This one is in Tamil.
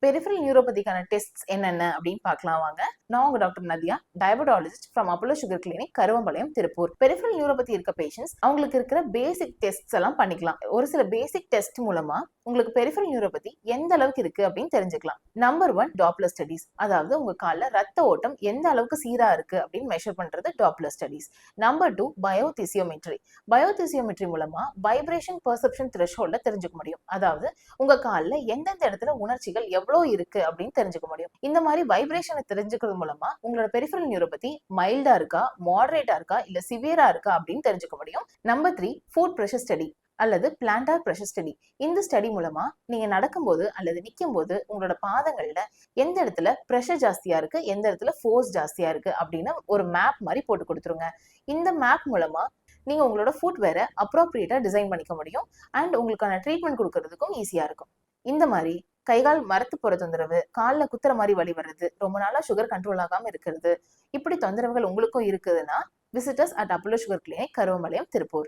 பெரிஃபரல் நியூரோபதிக்கான டெஸ்ட்ஸ் என்னென்ன அப்படின்னு பார்க்கலாம் வாங்க. நான் உங்க doctor Nadiya, diabetologist from Apollo sugar clinic, Karuvampalayam, Tiruppur. Peripheral neuropathy இருக்க பேஷண்ட்ஸ் அவங்களுக்கு இருக்கிற பேசிக் டெஸ்ட்ஸ் எல்லாம் பண்ணிக்கலாம். ஒரு சில பேசிக் டெஸ்ட் மூலமா உங்களுக்கு பெரிஃபரல் நியூரோபதி எந்த அளவுக்கு இருக்கு அப்படின்னு தெரிஞ்சுக்கலாம். நம்பர் 1 டாப்லர் ஸ்டடிஸ், அதாவது உங்க கால்ல ரத்த ஓட்டம் எந்த அளவுக்கு சீரா இருக்கு அப்படின்னு மெஷர் பண்றது டாப்லர் ஸ்டடிஸ். நம்பர் 2 பயோதிசியோமெட்ரி. பயோதிசியோமெட்ரி மூலமா வைப்ரேஷன் பெர்செப்ஷன் த்ரெஷ்ஹோல்ட தெரிஞ்சுக்க முடியும். அதாவது உங்க கால்ல எந்தெந்த இடத்துல உணர்ச்சிகள் எவ்வளவு இருக்கு அப்படின்னு தெரிஞ்சுக்க முடியும். இந்த மாதிரி வைப்ரேஷனை தெரிஞ்சுக்கிறது மூலமா உங்களோட பெரிஃபரல் நியூரோபதி மைல்டா இருக்கா, மாடரேட்டா இருக்கா, இல்ல சிவியரா இருக்கா அப்படின்னு தெரிஞ்சுக்க முடியும். நம்பர் 3 ஃபுட் பிரஷர் ஸ்டடி அல்லது பிளான்டார் பிரஷர் ஸ்டடி. இந்த ஸ்டடி மூலமா நீங்க நடக்கும்போது அல்லது நிற்கும் போது உங்களோட பாதங்கள்ல எந்த இடத்துல பிரஷர் ஜாஸ்தியா இருக்கு, எந்த இடத்துல ஃபோர்ஸ் ஜாஸ்தியா இருக்கு அப்படின்னு ஒரு மேப் மாதிரி போட்டு கொடுத்துருங்க. இந்த மேப் மூலமா நீங்க உங்களோட ஃபுட் வேற அப்ரோப்ரியேட்டா டிசைன் பண்ணிக்க முடியும் அண்ட் உங்களுக்கான ட்ரீட்மெண்ட் கொடுக்கறதுக்கும் ஈஸியா இருக்கும். இந்த மாதிரி கைகால் மரத்து போற தொந்தரவு, காலில் குத்துற மாதிரி வலி வர்றது, ரொம்ப நாளா சுகர் கண்ட்ரோல் ஆகாம இருக்கிறது, இப்படி தொந்தரவுகள் உங்களுக்கும் இருக்குதுன்னா visitors at Apollo sugar clinic, Karuvampalayam, Tiruppur.